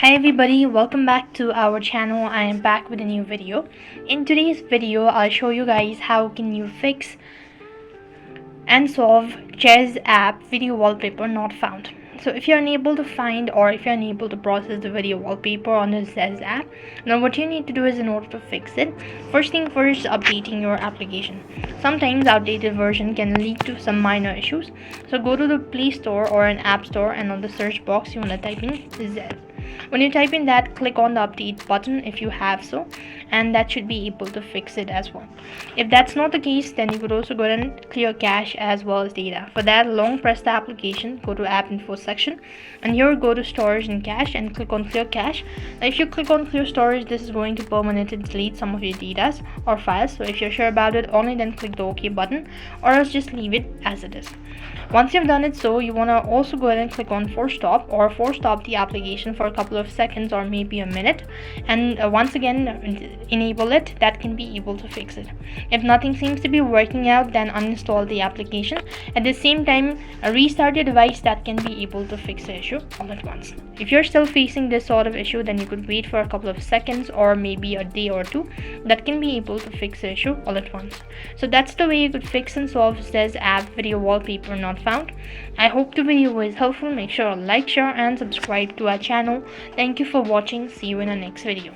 Hi everybody, welcome back to our channel. I am back with a new video. In today's video, I'll show you guys how can you fix and solve Zedge app video wallpaper not found. So if you're unable to find or if you're unable to process the video wallpaper on the Zedge app, now what you need to do is, in order to fix it, first thing first, updating your application. Sometimes outdated version can lead to some minor issues. So go to the Play Store or an App Store, and on the search box you want to type in Zedge. When you type in that, click on the update button if you have so, and that should be able to fix it as well. If that's not the case, then you could also go ahead and clear cache as well as data. For that, long press the application, go to app info section, and here go to storage and cache and click on clear cache. Now if you click on clear storage, this is going to permanently delete some of your data or files. So if you're sure about it, only then click the OK button, or else just leave it as it is. Once you've done it, so you want to also go ahead and click on force stop the application for a couple of seconds or maybe a minute, and once again enable it. That can be able to fix it. If nothing seems to be working out, then uninstall the application. At the same time, restart your device. That can be able to fix the issue all at once. If you're still facing this sort of issue, then you could wait for a couple of seconds or maybe a day or two. That can be able to fix the issue all at once. So that's the way you could fix and solve Zedge app video wallpaper not found. I hope the video was helpful. Make sure to like, share and subscribe to our channel. Thank you for watching. See you in the next video.